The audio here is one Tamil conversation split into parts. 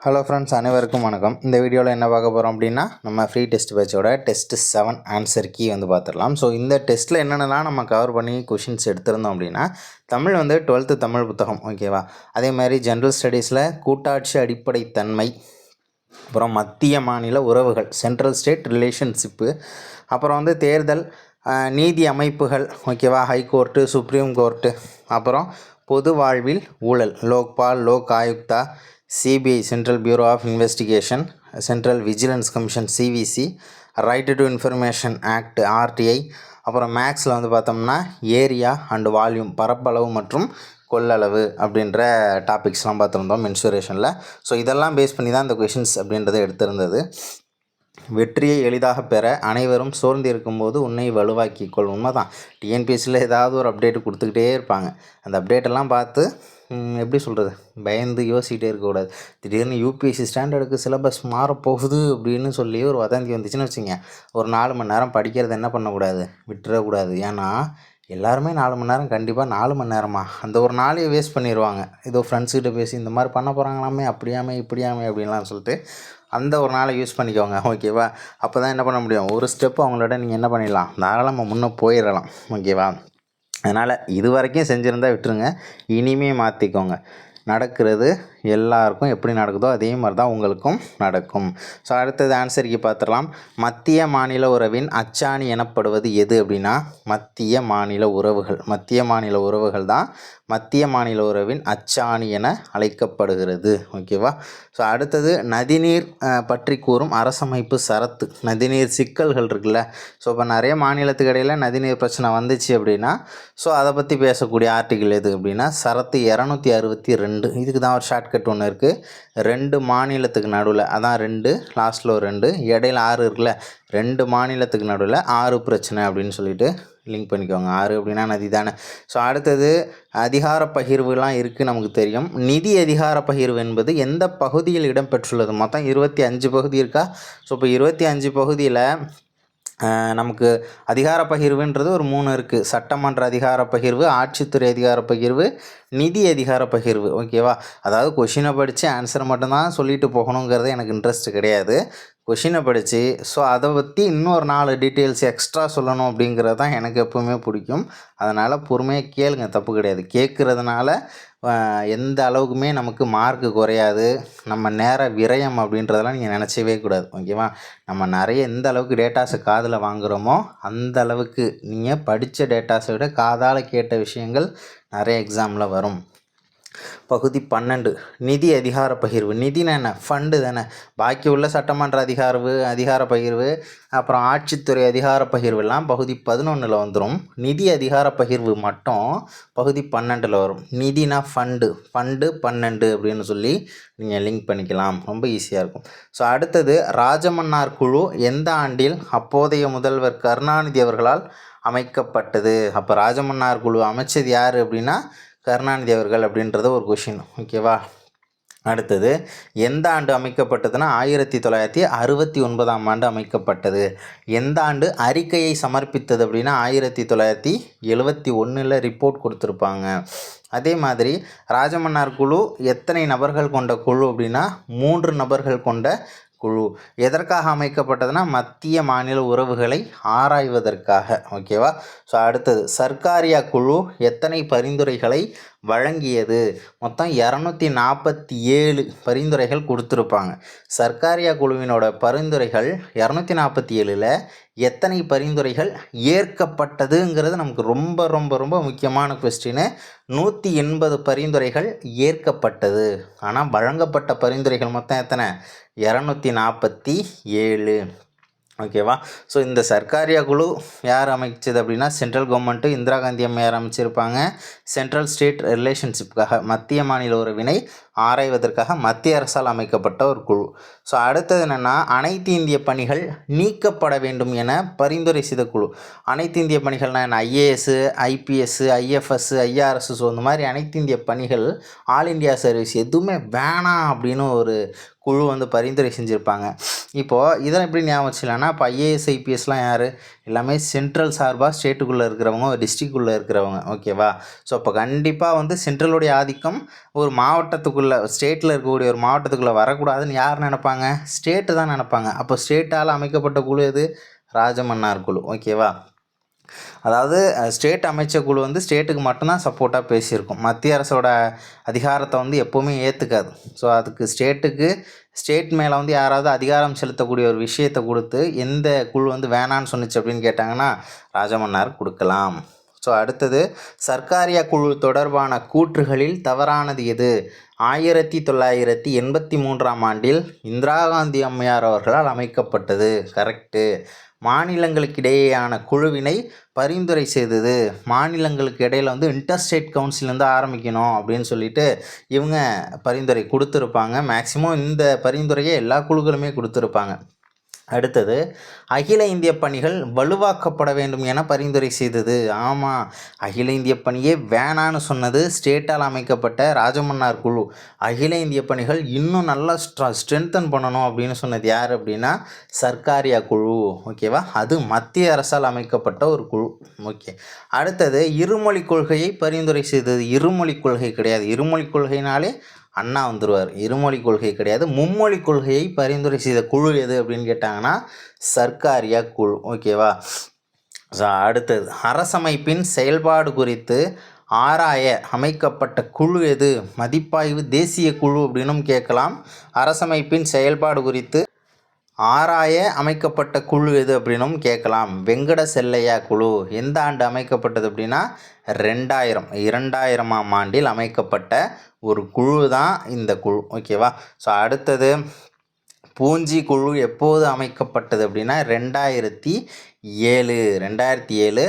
ஹலோ ஃப்ரெண்ட்ஸ், அனைவருக்கும் வணக்கம். இந்த வீடியோவில் என்ன பார்க்க போகிறோம் அப்படின்னா, நம்ம ஃப்ரீ டெஸ்ட் பேட்சோட டெஸ்ட் 7 ஆன்சர் கீ பார்த்துடலாம். ஸோ இந்த டெஸ்ட்டில் என்னென்னலாம் நம்ம கவர் பண்ணி கொஷின்ஸ் எடுத்திருந்தோம் அப்படின்னா, தமிழ் 12th தமிழ் புத்தகம், ஓகேவா. அதே மாதிரி ஜென்ரல் ஸ்டடீஸில் கூட்டாட்சி அடிப்படை தன்மை, அப்புறம் மத்திய மாநில உறவுகள், சென்ட்ரல் ஸ்டேட் ரிலேஷன்ஷிப்பு, அப்புறம் தேர்தல், நீதி அமைப்புகள், ஓகேவா, ஹைகோர்ட்டு, சுப்ரீம் கோர்ட்டு, அப்புறம் பொது வாழ்வில் ஊழல், Lokpal, Lok Ayukta, CBI central bureau of investigation, central vigilance commission CVC, right to information act RTI, அப்புறம் மேக்ஸில் பார்த்தோம்னா ஏரியா அண்டு வால்யூம், பரப்பளவு மற்றும் கொள்ளளவு அப்படின்ற டாபிக்ஸ்லாம் பார்த்துருந்தோம் மென்சுரேஷனில். ஸோ இதெல்லாம் பேஸ் பண்ணி தான் இந்த கொஷின்ஸ் அப்படின்றத எடுத்திருந்தது. வெற்றியை எளிதாக பெற அனைவரும் சோர்ந்து இருக்கும்போது உன்னை வலுவாக்கிக்கொள். உண்மை தான், டிஎன்பிஎஸ்சியில் ஏதாவது ஒரு அப்டேட் கொடுத்துக்கிட்டே இருப்பாங்க. அந்த அப்டேட்டெல்லாம் பார்த்து எப்படி சொல்கிறது, பயந்து யோசிக்கிட்டே இருக்கக்கூடாது. திடீர்னு யூபிஎஸ்சி ஸ்டாண்டர்டுக்கு சிலபஸ் மாறப்போகுது அப்படின்னு சொல்லி ஒரு வதந்தி வந்துச்சுன்னு வச்சுங்க, ஒரு 4 மணி நேரம் படிக்கிறது என்ன பண்ணக்கூடாது, விட்டுறக்கூடாது. ஏன்னா எல்லாருமே 4 மணி நேரம், கண்டிப்பாக 4 மணி நேரமா அந்த ஒரு நாளையை வேஸ்ட் பண்ணிடுவாங்க. ஏதோ ஃப்ரெண்ட்ஸ்கிட்ட பேசி இந்த மாதிரி பண்ண போகிறாங்களாமே, அப்படியாமே இப்படியாமே அப்படின்லாம் சொல்லிட்டு அந்த ஒரு நாளை யூஸ் பண்ணிக்கோங்க, ஓகேவா. அப்போ தான் என்ன பண்ண முடியும், ஒரு ஸ்டெப்பு அவங்களோட நீங்கள் என்ன பண்ணிடலாம், தாராளமாக முன்னே போயிடலாம், ஓகேவா. அதனால் இது வரைக்கும் செஞ்சுருந்தால் விட்டுருங்க, இனிமே மாற்றிக்கோங்க. நடக்கிறது எல்லாருக்கும் எப்படி நடக்குதோ அதே மாதிரி தான் உங்களுக்கும் நடக்கும். ஸோ அடுத்தது ஆன்சருக்கு பார்த்துடலாம். மத்திய மாநில உறவின் அச்சாணி எனப்படுவது எது அப்படின்னா, மத்திய மாநில உறவுகள். மத்திய மாநில உறவுகள் தான் மத்திய மாநில உறவின் அச்சாணி என அழைக்கப்படுகிறது, ஓகேவா. ஸோ அடுத்தது நதிநீர் பற்றி கூறும் அரசமைப்பு சரத்து. நதிநீர் சிக்கல்கள் இருக்குல்ல, ஸோ இப்போ நிறைய மாநிலத்துக்கு இடையில் நதிநீர் பிரச்சனை வந்துச்சு அப்படின்னா, ஸோ அதை பற்றி பேசக்கூடிய ஆர்டிகிள் எது அப்படின்னா சரத்து 262. இதுக்கு தான் ஒரு ஷார்ட்கட் ஒன்று இருக்குது. 2 மாநிலத்துக்கு நடுவில், அதான் 2 லாஸ்ட்டில் ஒரு 2 இடையில 6 இருக்குல்ல, 2 மாநிலத்துக்கு நடுவில் 6 பிரச்சனை அப்படின்னு சொல்லிட்டு லிங்க் பண்ணிக்கோங்க. 6 அப்படின்னா நதி தானே. ஸோ அடுத்தது அதிகார பகிர்வுலாம் இருக்குது, நமக்கு தெரியும். நிதி அதிகார பகிர்வு என்பது எந்த பகுதியில் இடம்பெற்றுள்ளது? மொத்தம் 25 பகுதி இருக்கா. ஸோ இப்போ 25 பகுதியில் நமக்கு அதிகார பகிர்வுன்றது ஒரு 3 இருக்குது. சட்டமன்ற அதிகார பகிர்வு, ஆட்சித்துறை அதிகார பகிர்வு, நிதி அதிகார பகிர்வு, ஓகேவா. அதாவது கொஷினை படித்து ஆன்சரை மட்டும்தான் சொல்லிட்டு போகணுங்கிறது எனக்கு இன்ட்ரெஸ்ட் கிடையாது. கொஷினை படித்து ஸோ அதை பற்றி இன்னொரு 4 டீட்டெயில்ஸ் எக்ஸ்ட்ரா சொல்லணும் அப்படிங்கிறது தான் எனக்கு எப்போவுமே பிடிக்கும். அதனால் பொறுமையாக கேளுங்க, தப்பு கிடையாது. கேட்குறதுனால எந்த அளவுக்குமே நமக்கு மார்க்கு குறையாது. நம்ம நேர விரயம் அப்படின்றதெல்லாம் நீங்கள் நினச்சவே கூடாது, ஓகேவா. நம்ம நிறைய எந்த அளவுக்கு டேட்டாஸை காதில் வாங்குகிறோமோ அந்த அளவுக்கு நீங்கள் படித்த டேட்டாஸை விட காதால் கேட்ட விஷயங்கள் நிறைய எக்ஸாமில் வரும். பகுதி 12 நிதி அதிகார பகிர்வு. நிதினா என்ன, ஃபண்டு தானே. பாக்கி உள்ள சட்டமன்ற அதிகார பகிர்வு, அப்புறம் ஆட்சித்துறை அதிகார பகிர்வுலாம் பகுதி 11 வந்துடும். நிதி அதிகார பகிர்வு மட்டும் பகுதி 12 வரும். நிதினா ஃபண்டு 12 அப்படின்னு சொல்லி நீங்கள் லிங்க் பண்ணிக்கலாம், ரொம்ப ஈஸியாக இருக்கும். ஸோ அடுத்தது ராஜமன்னார் குழு எந்த ஆண்டில் அப்போதைய முதல்வர் கருணாநிதி அவர்களால் அமைக்கப்பட்டது? அப்போ ராஜமன்னார் குழு அமைச்சது யார் அப்படின்னா கருணாநிதி அவர்கள் அப்படின்றது ஒரு கொஷின், ஓகேவா. அடுத்தது எந்த ஆண்டு அமைக்கப்பட்டதுன்னா 1969ஆம் ஆண்டு அமைக்கப்பட்டது. எந்த ஆண்டு அறிக்கையை சமர்ப்பித்தது அப்படின்னா 1971 ரிப்போர்ட் கொடுத்துருப்பாங்க. அதே மாதிரி ராஜமன்னார் குழு எத்தனை நபர்கள் கொண்ட குழு அப்படின்னா 3 நபர்கள் கொண்ட குழு. எதற்காக அமைக்கப்பட்டதுன்னா மத்திய மாநில உறவுகளை ஆராய்வதற்காக, ஓகேவா. ஸோ அடுத்தது சர்க்காரியா குழு எத்தனை பரிந்துரைகளை வழங்கியது? மொத்தம் 247 பரிந்துரைகள் கொடுத்துருப்பாங்க. சர்க்காரியா குழுவினோட பரிந்துரைகள் 247ல் எத்தனை பரிந்துரைகள் ஏற்கப்பட்டதுங்கிறது நமக்கு ரொம்ப ரொம்ப ரொம்ப முக்கியமான கொஸ்டின். 180 பரிந்துரைகள் ஏற்கப்பட்டது. ஆனால் வழங்கப்பட்ட பரிந்துரைகள் மொத்தம் எத்தனை? 247, ஓகேவா. ஸோ இந்த சர்க்காரியா குழு யார் அமைச்சது அப்படின்னா சென்ட்ரல் கவர்மெண்ட்டு இந்திரா காந்தி அம்மையார் அமைச்சிருப்பாங்க. சென்ட்ரல் ஸ்டேட் ரிலேஷன்ஷிப்புக்காக, மத்திய மாநில உறவினை ஆராய்வதற்காக மத்திய அரசால் அமைக்கப்பட்ட ஒரு குழு. ஸோ அடுத்தது என்னென்னா அனைத்து இந்திய பணிகள் நீக்கப்பட வேண்டும் என பரிந்துரை செய்த குழு. அனைத்து இந்திய பணிகள்னால் என்ன, IAS, IPS, IFS, IRS. So இந்த மாதிரி அனைத்து இந்திய பணிகள், ஆல் இண்டியா சர்வீஸ் எதுவுமே வேணாம் அப்படின்னு ஒரு குழு வந்து பரிந்துரை செஞ்சுருப்பாங்க. இப்போது இதெல்லாம் எப்படி ஞாபகம் வச்சுக்கலாம்னா, இப்போ ஐஏஎஸ் ஐபிஎஸ்லாம் யார், எல்லாமே சென்ட்ரல் சார்பாக ஸ்டேட்டுக்குள்ளே இருக்கிறவங்க, டிஸ்ட்ரிக்குள்ளே இருக்கிறவங்க. ஓகேவா? ஸோ அப்போ கண்டிப்பாக வந்து சென்ட்ரலுடைய ஆதிக்கம் ஒரு மாவட்டத்துக்குள்ளே, ஸ்டேட்டில் இருக்கக்கூடிய ஒரு மாவட்டத்துக்குள்ளே வரக்கூடாதுன்னு யார் நினைப்பாங்க? ஸ்டேட்டு தான் நினைப்பாங்க. அப்போ ஸ்டேட்டால் அமைக்கப்பட்ட குழு எது? ராஜமன்னார் குழு. ஓகேவா? அதாவது ஸ்டேட் அமைச்ச குழு வந்து ஸ்டேட்டுக்கு மட்டும்தான் சப்போர்ட்டாக பேசியிருக்கும். மத்திய அரசோட அதிகாரத்தை வந்து எப்போவுமே ஏற்றுக்காது. ஸோ அதுக்கு ஸ்டேட் மேலே வந்து யாராவது அதிகாரம் செலுத்தக்கூடிய ஒரு விஷயத்தை கொடுத்து எந்த குழு வந்து வேணான்னு சொன்னிச்சு அப்படின்னு கேட்டாங்கன்னா ராஜமன்னார் கொடுக்கலாம். ஸோ அடுத்தது, சர்க்காரியா குழு தொடர்பான கூற்றுகளில் தவறானது எது? 1983ஆம் ஆண்டில் இந்திரா காந்தி அம்மையார் அவர்களால் அமைக்கப்பட்டது. கரெக்டு. மாநிலங்களுக்கிடையேயான குழுவினை பரிந்துரை செய்தது. மாநிலங்களுக்கு இடையில் வந்து இன்டர்ஸ்டேட் கவுன்சில் வந்து ஆரம்பிக்கணும் அப்படின்னு சொல்லிட்டு இவங்க பரிந்துரை கொடுத்துருப்பாங்க. மேக்சிமம் இந்த பரிந்துரையை எல்லா குழுக்களுமே கொடுத்துருப்பாங்க. அடுத்தது, அகில இந்திய பணிகள் வலுவாக்கப்பட வேண்டும் என பரிந்துரை செய்தது. ஆமாம், அகில இந்திய பணியே வேணான்னு சொன்னது ஸ்டேட்டால் அமைக்கப்பட்ட ராஜமன்னார் குழு. அகில இந்திய பணிகள் இன்னும் நல்லா ஸ்ட்ரென்தன் பண்ணணும் அப்படின்னு சொன்னது யார் அப்படின்னா சர்க்காரியா குழு. ஓகேவா? அது மத்திய அரசால் அமைக்கப்பட்ட ஒரு குழு. ஓகே. அடுத்தது, இருமொழி கொள்கையை பரிந்துரை செய்தது. இருமொழி கொள்கை கிடையாது. இருமொழி கொள்கைனாலே அண்ணா வந்துடுவார். இருமொழி கொள்கை கிடையாது. மும்மொழி கொள்கையை பரிந்துரை செய்த குழு எது அப்படின்னு கேட்டாங்கன்னா சர்க்காரியா குழு. ஓகேவா? அடுத்தது, அரசமைப்பின் செயல்பாடு குறித்து ஆராய அமைக்கப்பட்ட குழு எது? மதிப்பாய்வு தேசிய குழு அப்படின்னும் கேட்கலாம். அரசமைப்பின் செயல்பாடு குறித்து ஆராய அமைக்கப்பட்ட குழு எது அப்படின்னும் கேட்கலாம். வெங்கட செல்லையா குழு எந்த ஆண்டு அமைக்கப்பட்டது அப்படின்னா 2000ஆம் ஆண்டில் அமைக்கப்பட்ட ஒரு குழு தான் இந்த குழு. ஓகேவா? ஸோ அடுத்தது, பூஞ்சி குழு எப்போது அமைக்கப்பட்டது அப்படின்னா 2007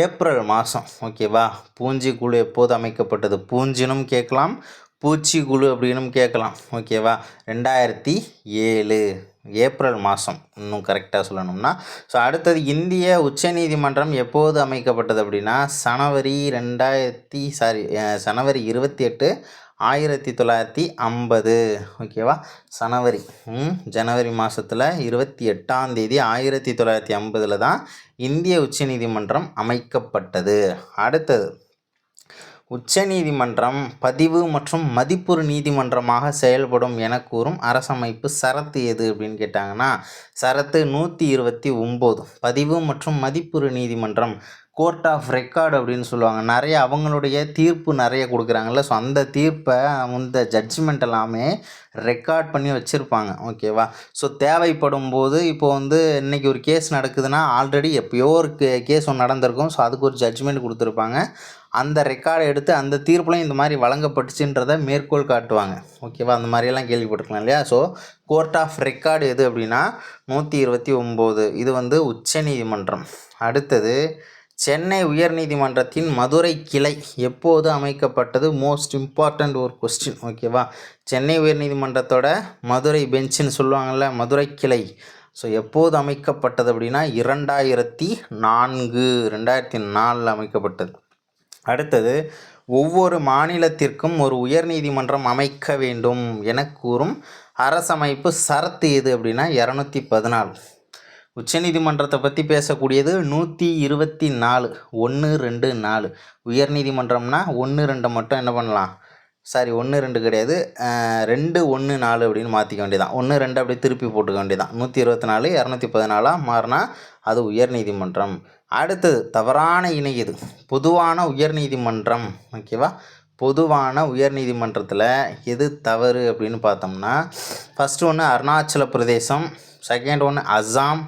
ஏப்ரல் மாதம். ஓகேவா? பூஞ்சி குழு எப்போது அமைக்கப்பட்டது? பூஞ்சினும் கேட்கலாம், பூச்சி குழு அப்படின்னும் கேட்கலாம். ஓகேவா? 2007 ஏப்ரல் மாதம், இன்னும் கரெக்டாக சொல்லணும்னா. ஸோ அடுத்தது, இந்திய உச்சநீதிமன்றம் எப்போது அமைக்கப்பட்டது அப்படின்னா ஜனவரி 28 1950. ஓகேவா? ஜனவரி மாதத்தில் 28ஆம் தேதி 1950 தான் இந்திய உச்சநீதிமன்றம் அமைக்கப்பட்டது. அடுத்தது, உச்சநீதிமன்றம் பதிவு மற்றும் மதிப்புறு நீதிமன்றமாக செயல்படும் என கூறும் அரசமைப்பு சரத்து எது அப்படின்னு கேட்டாங்கன்னா சரத்து 129. பதிவு மற்றும் மதிப்புறு நீதிமன்றம், கோர்ட் ஆஃப் ரெக்கார்டு அப்படின்னு சொல்லுவாங்க. நிறைய அவங்களுடைய தீர்ப்பு நிறைய கொடுக்குறாங்கல்ல, ஸோ அந்த தீர்ப்பை அந்த ஜட்ஜ்மெண்ட் எல்லாமே ரெக்கார்ட் பண்ணி வச்சுருப்பாங்க. ஓகேவா? ஸோ தேவைப்படும் போது இப்போ வந்து இன்றைக்கி ஒரு கேஸ் நடக்குதுன்னா ஆல்ரெடி எப்போயோ ஒரு கேஸ் ஒன்று நடந்திருக்கும். ஸோ அதுக்கு ஒரு ஜட்ஜ்மெண்ட் கொடுத்துருப்பாங்க. அந்த ரெக்கார்டை எடுத்து அந்த தீர்ப்புலையும் இந்த மாதிரி வழங்கப்பட்டுச்சுன்றதை மேற்கோள் காட்டுவாங்க. ஓகேவா? அந்த மாதிரியெல்லாம் கேள்விப்பட்டிருக்கலாம் இல்லையா? ஸோ கோர்ட் ஆஃப் ரெக்கார்டு எது அப்படின்னா 129. இது வந்து உச்சநீதிமன்றம். அடுத்தது, சென்னை உயர்நீதிமன்றத்தின் மதுரை கிளை எப்போது அமைக்கப்பட்டது? மோஸ்ட் இம்பார்ட்டண்ட் ஒரு கொஸ்டின். ஓகேவா? சென்னை உயர்நீதிமன்றத்தோட மதுரை பெஞ்சுன்னு சொல்லுவாங்கள்ல, மதுரை கிளை. ஸோ எப்போது அமைக்கப்பட்டது அப்படின்னா 2004 அமைக்கப்பட்டது. அடுத்தது, ஒவ்வொரு மாநிலத்திற்கும் ஒரு உயர்நீதிமன்றம் அமைக்க வேண்டும் என கூறும் அரசமைப்பு சரத்து எது அப்படின்னா 214. உச்சநீதிமன்றத்தை பற்றி பேசக்கூடியது 124. 1, 2, 4. உயர்நீதிமன்றம்னா 1, 2 மட்டும் என்ன பண்ணலாம்? 1, 2 கிடையாது, 2, 1, 4 அப்படின்னு மாற்றிக்க வேண்டியதான். 1, 2 அப்படி திருப்பி போட்டுக்க வேண்டியதான். 124 214 மாறினா அது உயர்நீதிமன்றம். அடுத்தது, தவறான இணை எது? பொதுவான உயர்நீதிமன்றம். ஓகேவா? பொதுவான உயர்நீதிமன்றத்தில் எது தவறு அப்படின்னு பார்த்தோம்னா, ஃபஸ்ட்டு ஒன்று அருணாச்சல பிரதேசம், செகண்ட் ஒன்று அஸ்ஸாம்,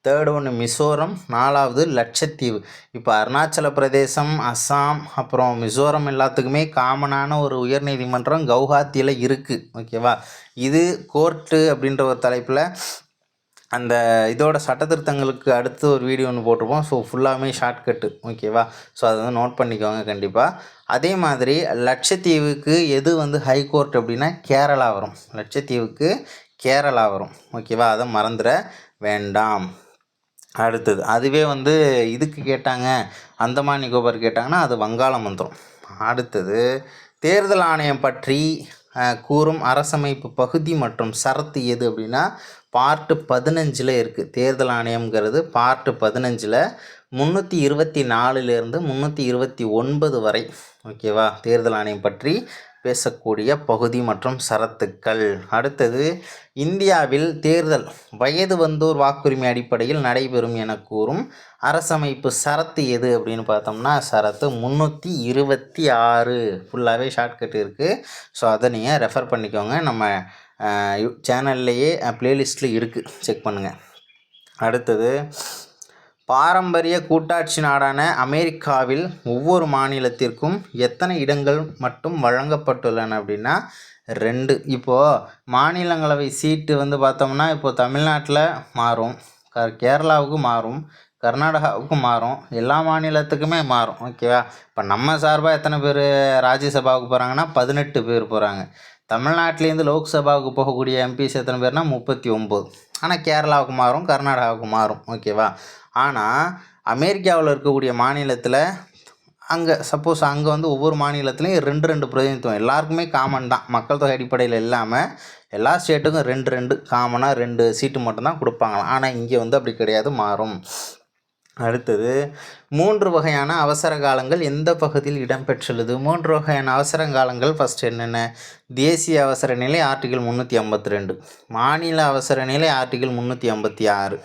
தேர்டு ஒன்று மிசோரம், 4வது லட்சத்தீவு. இப்போ அருணாச்சல பிரதேசம், அஸ்ஸாம், அப்புறம் மிசோரம் எல்லாத்துக்குமே காமனான ஒரு உயர்நீதிமன்றம் கவுஹாத்தியில் இருக்குது. ஓகேவா? இது கோர்ட்டு அப்படின்ற ஒரு தலைப்பில் அந்த இதோட சட்டத்திருத்தங்களுக்கு அடுத்து ஒரு வீடியோ ஒன்று போட்டிருப்போம். ஸோ ஃபுல்லாமே ஷார்ட்கட்டு. ஓகேவா? ஸோ அதை வந்து நோட் பண்ணிக்கோங்க கண்டிப்பாக. அதே மாதிரி லட்சத்தீவுக்கு எது வந்து ஹைகோர்ட் அப்படின்னா கேரளா வரும். லட்சத்தீவுக்கு கேரளா வரும். ஓகேவா? அதை மறந்துட வேண்டாம். அடுத்தது, அதுவே வந்து இதுக்கு கேட்டாங்க, அந்தமான் நிக்கோபார் கேட்டாங்கன்னா அது வங்காளம் வந்துடும். அடுத்தது, தேர்தல் ஆணையம் பற்றி கூறும் அரசமைப்பு பகுதி மற்றும் சரத்து எது அப்படின்னா பார்ட் 15 இருக்குது. தேர்தல் ஆணையம்ங்கிறது பார்ட் 15 324 329 வரை ஓகேவா தேர்தல் ஆணையம் பற்றி பேசக்கூடிய பகுதி மற்றும் சரத்துக்கள். அடுத்தது இந்தியாவில் தேர்தல் வயது வந்தோர் வாக்குரிமை அடிப்படையில் நடைபெறும் என கூறும் அரசமைப்பு சரத்து எது அப்படின்னு பார்த்தோம்னா சரத்து 326. ஃபுல்லாகவே ஷார்ட்கட் இருக்குது. ஸோ அதை நீங்கள் ரெஃபர் பண்ணிக்கோங்க. நம்ம சேனல்லையே ப்ளேலிஸ்ட்டில் இருக்குது, செக் பண்ணுங்கள். அடுத்தது பாரம்பரிய கூட்டாட்சி நாடான அமெரிக்காவில் ஒவ்வொரு மாநிலத்திற்கும் எத்தனை இடங்கள் மட்டும் வழங்கப்பட்டுள்ளன அப்படின்னா 2. இப்போது மாநிலங்களவை சீட்டு வந்து பார்த்தோம்னா இப்போது தமிழ்நாட்டில் மாறும், கேரளாவுக்கு மாறும், கர்நாடகாவுக்கு மாறும், எல்லா மாநிலத்துக்குமே மாறும் ஓகேவா. இப்போ நம்ம சார்பாக எத்தனை பேர் ராஜ்யசபாவுக்கு போகிறாங்கன்னா 18 பேர் போகிறாங்க. தமிழ்நாட்டிலேருந்து லோக்சபாவுக்கு போகக்கூடிய எம்பிஸ் எத்தனை பேர்னா 39. ஆனால் கேரளாவுக்கு மாறும், கர்நாடகாவுக்கு மாறும் ஓகேவா. ஆனால் அமெரிக்காவில் இருக்கக்கூடிய மாநிலத்தில் அங்கே சப்போஸ் அங்கே வந்து ஒவ்வொரு மாநிலத்துலேயும் 2 பிரதிநிதித்துவம் எல்லாருக்குமே காமன் தான், மக்கள் தொகை அடிப்படையில் இல்லாமல் எல்லா ஸ்டேட்டுக்கும் 2 காமனாக 2 சீட்டு மட்டும்தான் கொடுப்பாங்களாம். ஆனால் இங்கே வந்து அப்படி கிடையாது, மாறும். அடுத்தது 3 வகையான அவசர காலங்கள் எந்த பகுதியில் இடம்பெற்றுள்ளது? 3 வகையான அவசர காலங்கள் ஃபஸ்ட் என்னென்ன? தேசிய அவசர நிலை ஆர்டிகிள் 352, மாநில அவசர நிலை ஆர்டிகிள் 356,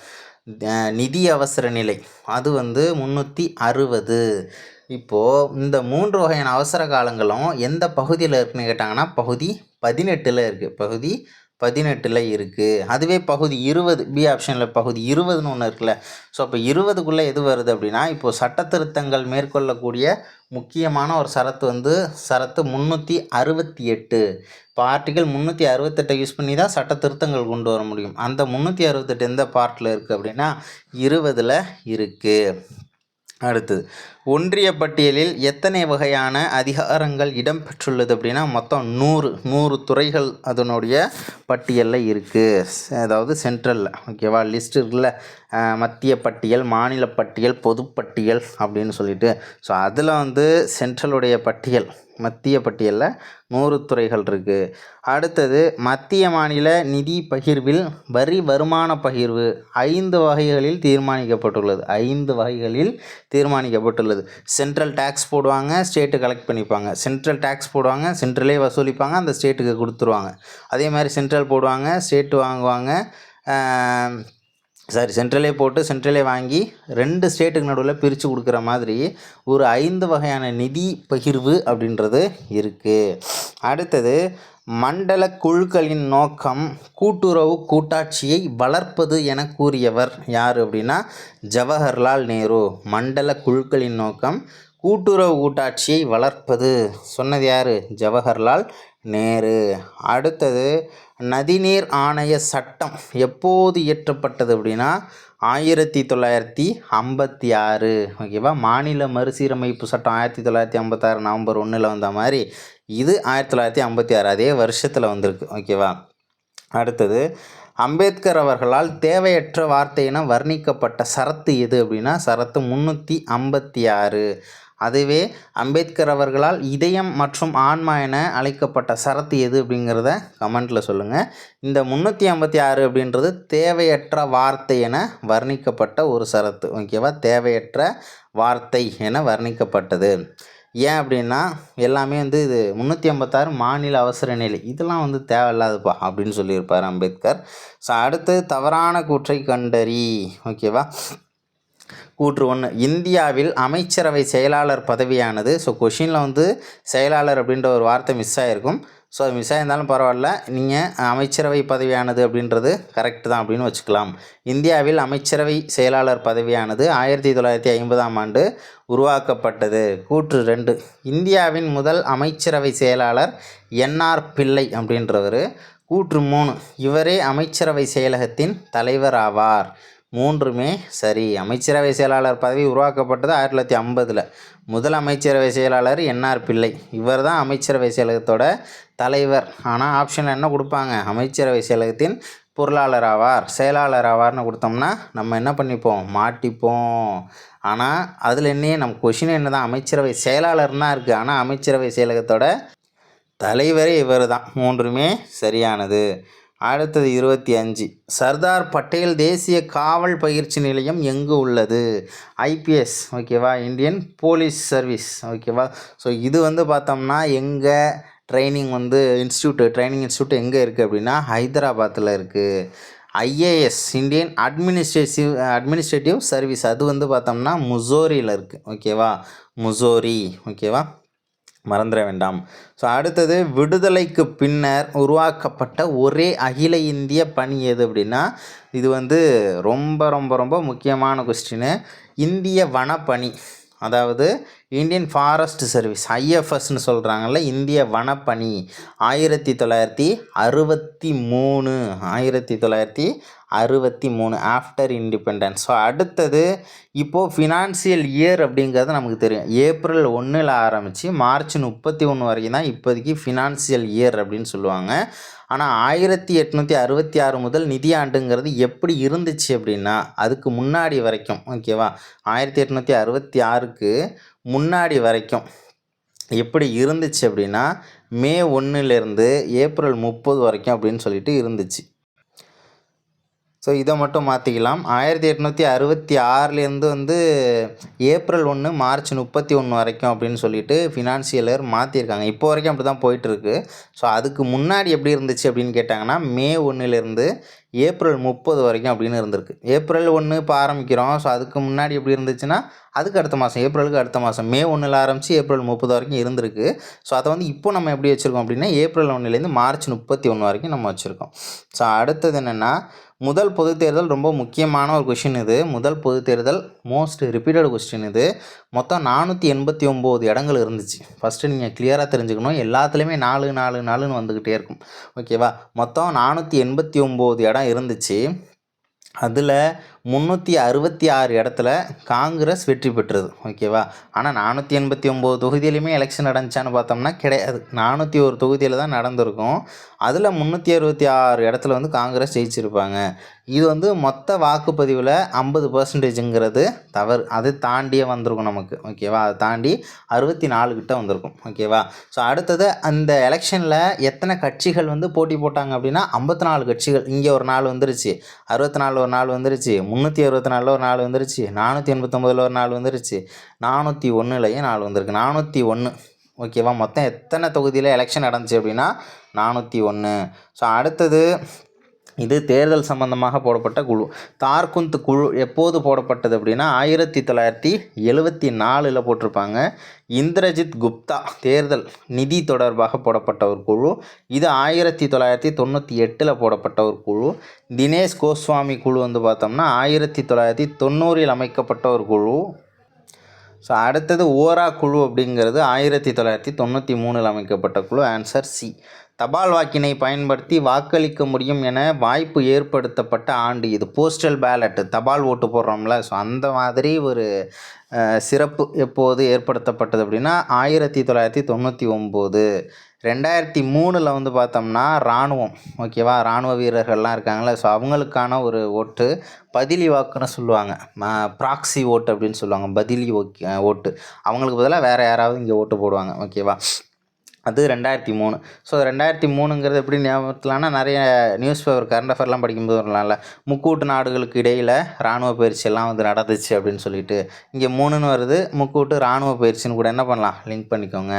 நிதி அவசர நிலை அது வந்து 360. இப்போது இந்த 3 வகையான அவசர காலங்களும் எந்த பகுதியில் இருக்குன்னு கேட்டாங்கன்னா பகுதி 18 இருக்குது. பகுதி 18 இருக்குது. அதுவே பகுதி 20 பி ஆப்ஷனில் பகுதி 20ன்னு ஒன்று இருக்குல்ல. ஸோ அப்போ 20க்குள்ளே எது வருது அப்படின்னா இப்போது சட்ட திருத்தங்கள் மேற்கொள்ளக்கூடிய முக்கியமான ஒரு சரத்து வந்து சரத்து 368. இப்போ ஆர்டிகல் 368 யூஸ் பண்ணி தான் சட்ட திருத்தங்கள் கொண்டு வர முடியும். அந்த 368 எந்த பார்ட்டில் இருக்குது அப்படின்னா 20ல் இருக்குது. அடுத்தது ஒன்றிய பட்டியலில் எத்தனை வகையான அதிகாரங்கள் இடம்பெற்றுள்ளது அப்படின்னா மொத்தம் 100 துறைகள் அதனுடைய பட்டியலில் இருக்குது. அதாவது சென்ட்ரலில் ஓகேவா லிஸ்ட் இருக்குல்ல, மத்திய பட்டியல், மாநில பட்டியல், பொதுப்பட்டியல் அப்படின்னு சொல்லிட்டு. ஸோ அதில் வந்து சென்ட்ரலுடைய பட்டியல் மத்திய பட்டியலில் 100 துறைகள் இருக்குது. அடுத்தது மத்திய மாநில நிதி பகிர்வில் வரி வருமான பகிர்வு 5 வகைகளில் தீர்மானிக்கப்பட்டுள்ளது. 5 வகைகளில் தீர்மானிக்கப்பட்டுள்ளது. சென்ட்ரல் டேக்ஸ் போடுவாங்க, ஸ்டேட்டு கலெக்ட் பண்ணிப்பாங்க. சென்ட்ரல் டேக்ஸ் போடுவாங்க, சென்ட்ரலே வசூலிப்பாங்க, அந்த ஸ்டேட்டுக்கு கொடுத்துருவாங்க. அதே மாதிரி சென்ட்ரல் போடுவாங்க, ஸ்டேட்டு வாங்குவாங்க. சென்ட்ரலே போட்டு சென்ட்ரலே வாங்கி 2 ஸ்டேட்டுக்கு நடுவில் பிரித்து கொடுக்குற மாதிரி ஒரு 5 வகையான நிதி பகிர்வு அப்படின்றது இருக்குது. அடுத்தது மண்டல குழுக்களின் நோக்கம் கூட்டுறவு கூட்டாட்சியை வளர்ப்பது என கூறியவர் யார் அப்படின்னா ஜவஹர்லால் நேரு. மண்டல குழுக்களின் நோக்கம் கூட்டுறவு கூட்டாட்சியை வளர்ப்பது சொன்னது யார்? ஜவஹர்லால் நேரு. அடுத்தது நதிநீர் ஆணைய சட்டம் எப்போது இயற்றப்பட்டது அப்படின்னா 1956 ஓகேவா. மாநில மறுசீரமைப்பு சட்டம் 1956 நவம்பர் 1 வந்த மாதிரி இது 1956 அதே வருஷத்தில் வந்திருக்கு ஓகேவா. அடுத்தது அம்பேத்கர் அவர்களால் தேவையற்ற வார்த்தை என வர்ணிக்கப்பட்ட சரத்து எது அப்படின்னா சரத்து 356. அதுவே அம்பேத்கர் அவர்களால் இதயம் மற்றும் ஆன்மா என அழைக்கப்பட்ட சரத்து எது அப்படிங்கிறத கமெண்ட்டில் சொல்லுங்கள். இந்த 356 அப்படின்றது தேவையற்ற வார்த்தை என வர்ணிக்கப்பட்ட ஒரு சரத்து ஓகேவா. தேவையற்ற வார்த்தை என வர்ணிக்கப்பட்டது. ஏன் அப்படின்னா எல்லாமே வந்து இது 356 மாநில அவசர நிலை, இதெல்லாம் வந்து தேவையில்லாதுப்பா அப்படின்னு சொல்லியிருப்பார் அம்பேத்கர். ஸோ அடுத்து தவறான கூற்றை கண்டறி ஓகேவா. கூற்று 1, இந்தியாவில் அமைச்சரவை செயலாளர் பதவியானது. ஸோ கொஷினில் வந்து செயலாளர் அப்படின்ற ஒரு வார்த்தை மிஸ் ஆகிருக்கும். ஸோ அது மிஸ் ஆகிருந்தாலும் பரவாயில்ல, நீங்கள் அமைச்சரவை பதவியானது அப்படின்றது கரெக்டு தான் அப்படின்னு வச்சுக்கலாம். இந்தியாவில் அமைச்சரவை செயலாளர் பதவியானது 1950ஆம் ஆண்டு உருவாக்கப்பட்டது. கூற்று 2, இந்தியாவின் முதல் அமைச்சரவை செயலாளர் NR பிள்ளை அப்படின்றவர். கூற்று 3, இவரே அமைச்சரவை செயலகத்தின் தலைவர் ஆவார். 3மே சரி. அமைச்சரவை செயலாளர் பதவி உருவாக்கப்பட்டது 1950. முதல் அமைச்சரவை செயலாளர் NR பிள்ளை, இவர் தான் அமைச்சரவை செயலகத்தோட தலைவர். ஆனால் ஆப்ஷனில் என்ன கொடுப்பாங்க? அமைச்சரவை செயலகத்தின் பொருளாளர் ஆவார், செயலாளர் ஆவார்னு கொடுத்தோம்னா நம்ம என்ன பண்ணிப்போம்? மாட்டிப்போம். ஆனால் அதில் நம்ம கொஷின் என்ன தான் அமைச்சரவை செயலாளர்னா இருக்குது, ஆனால் அமைச்சரவை செயலகத்தோட தலைவரே இவர் தான். மூன்றுமே சரியானது. அடுத்தது 25. சர்தார் பட்டேல் தேசிய காவல் பயிற்சி நிலையம் எங்கு உள்ளது? ஐபிஎஸ், ஓகேவா, இந்தியன் போலீஸ் சர்வீஸ், ஓகேவா. ஸோ இது வந்து பார்த்தோம்னா எங்கே ட்ரைனிங் இன்ஸ்டியூட் எங்கே இருக்குது அப்படின்னா ஹைதராபாத்தில் இருக்குது. ஐஏஎஸ், இந்தியன் அட்மினிஸ்ட்ரேட்டிவ் சர்வீஸ், அது வந்து பார்த்தோம்னா முசோரியில் இருக்குது, ஓகேவா, முசோரி, ஓகேவா, மறந்துட வேண்டாம். ஸோ அடுத்தது விடுதலைக்கு பின்னர் உருவாக்கப்பட்ட ஒரே அகில இந்திய பணி எது அப்படின்னா இது வந்து ரொம்ப ரொம்ப ரொம்ப முக்கியமான கொஸ்டின். இந்திய வனப்பணி, அதாவது இந்தியன் ஃபாரஸ்ட் சர்வீஸ், ஐஎஃப்எஸ்ன்னு சொல்கிறாங்கல்ல, இந்திய வனப்பணி 1963 ஆஃப்டர் இண்டிபெண்டன்ஸ். ஸோ அடுத்தது இப்போது ஃபினான்சியல் இயர் அப்படிங்கிறது நமக்கு தெரியும். ஏப்ரல் 1 ஆரம்பித்து மார்ச் 31 வரைக்கும் தான் இப்போதைக்கு ஃபினான்சியல் இயர் அப்படின்னு சொல்லுவாங்க. ஆனால் 1866 முதல் நிதியாண்டுங்கிறது எப்படி இருந்துச்சு அப்படின்னா அதுக்கு முன்னாடி வரைக்கும், ஓகேவா, 1866க்கு முன்னாடி வரைக்கும் எப்படி இருந்துச்சு அப்படின்னா மே 1லேருந்து ஏப்ரல் 30 வரைக்கும் அப்படின்னு சொல்லிட்டு இருந்துச்சு. ஸோ இதை மட்டும் மாற்றிக்கலாம். 1866லேருந்து வந்து ஏப்ரல் 1 மார்ச் 31 வரைக்கும் அப்படின்னு சொல்லிட்டு ஃபினான்சியல் இயர் மாற்றிருக்காங்க. இப்போ வரைக்கும் அப்படி தான் போயிட்டுருக்கு. ஸோ அதுக்கு முன்னாடி எப்படி இருந்துச்சு அப்படின்னு கேட்டாங்கன்னா மே 1லேருந்து ஏப்ரல் 30 வரைக்கும் அப்படின்னு இருந்திருக்கு. ஏப்ரல் 1 இப்போ ஆரம்பிக்கிறோம். ஸோ அதுக்கு முன்னாடி எப்படி இருந்துச்சுன்னா அதுக்கு அடுத்த மாதம், ஏப்ரலுக்கு அடுத்த மாதம் மே 1 ஆரம்பித்து ஏப்ரல் 30 வரைக்கும் இருந்திருக்கு. ஸோ அதை வந்து இப்போ நம்ம எப்படி வச்சுருக்கோம் அப்படின்னா ஏப்ரல் 1லேருந்து மார்ச் 31 வரைக்கும் நம்ம வச்சுருக்கோம். ஸோ அடுத்தது என்னென்னா முதல் பொது தேர்தல், ரொம்ப முக்கியமான ஒரு கொஷின் இது. முதல் பொது தேர்தல் மோஸ்ட் ரிப்பீட்டட் கொஸ்டின் இது. மொத்தம் 489 இடங்கள் இருந்துச்சு. ஃபஸ்ட்டு நீங்கள் கிளியராக தெரிஞ்சுக்கணும், எல்லாத்துலேயுமே 4 வந்துக்கிட்டே இருக்கும், ஓகேவா. மொத்தம் 489 இடம் இருந்துச்சு. அதில் 366 இடத்துல காங்கிரஸ் வெற்றி பெற்றது, ஓகேவா. ஆனால் 489 தொகுதியிலையுமே எலெக்ஷன் நடந்துச்சான்னு பார்த்தோம்னா கிடையாது. 401 தொகுதியில் தான் நடந்திருக்கும். அதில் 366 இடத்துல வந்து காங்கிரஸ் ஜெயிச்சிருப்பாங்க. இது வந்து மொத்த வாக்குப்பதிவில் 50%ங்கிறது தவறு. அது தாண்டியே வந்திருக்கும் நமக்கு, ஓகேவா. அதை தாண்டி 64 கிட்ட வந்திருக்கும், ஓகேவா. ஸோ அடுத்தது அந்த எலெக்ஷனில் எத்தனை கட்சிகள் வந்து போட்டி போட்டாங்க அப்படின்னா 54 கட்சிகள். இங்கே ஒரு 4 வந்துருச்சு, 64 ஒரு 4 வந்துருச்சு, 364 ஒரு 4 வந்துருச்சு, 489 ஒரு 4 வந்துருச்சு, 401லையும் 4 வந்திருக்கு, 401, ஓகேவா. மொத்தம் எத்தனை தொகுதியில் எலெக்ஷன் நடந்துச்சு அப்படின்னா 401. ஸோ அடுத்தது இது தேர்தல் சம்பந்தமாக போடப்பட்ட குழு. தார்குந்த் குழு எப்போது போடப்பட்டது அப்படின்னா 1974 போட்டிருப்பாங்க. இந்திரஜித் குப்தா தேர்தல் நிதி தொடர்பாக போடப்பட்ட ஒரு குழு. இது 1998 போடப்பட்ட ஒரு குழு. தினேஷ் கோஸ்வாமி குழு வந்து பார்த்தோம்னா 1990 அமைக்கப்பட்ட ஒரு குழு. ஸோ அடுத்தது ஓரா குழு அப்படிங்கிறது 1993 அமைக்கப்பட்ட குழு. Answer C. தபால் வாக்கினை பயன்படுத்தி வாக்களிக்க முடியும் என வாய்ப்பு ஏற்படுத்தப்பட்ட ஆண்டு இது. போஸ்டல் பேலட், தபால் ஓட்டு போடுறோம்ல, ஸோ அந்த மாதிரி ஒரு சிறப்பு எப்போது ஏற்படுத்தப்பட்டது அப்படின்னா 1999. 2003 வந்து பார்த்தோம்னா இராணுவம், ஓகேவா, இராணுவ வீரர்கள்லாம் இருக்காங்களே, ஸோ அவங்களுக்கான ஒரு ஓட்டு பதிலி வாக்குன்னு சொல்லுவாங்க, ப்ராக்ஸி ஓட்டு அப்படின்னு சொல்லுவாங்க. பதிலி ஓட்டு, அவங்களுக்கு பதிலாக வேறு யாராவது இங்கே ஓட்டு போடுவாங்க, ஓகேவா. அது 2003. ஸோ 2003ங்கிறது எப்படி ஞாபகத்தில்னா நிறைய நியூஸ் பேப்பர் கரண்ட் அஃபேர்லாம் படிக்கும்போது வரலாம்ல, முக்கூட்டு நாடுகளுக்கு இடையில் இராணுவ பயிற்சியெல்லாம் வந்து நடந்துச்சு அப்படின்னு சொல்லிட்டு இங்கே 3ன்னு வருது. முக்கூட்டு இராணுவ பயிற்சின்னு கூட என்ன பண்ணலாம், லிங்க் பண்ணிக்கோங்க.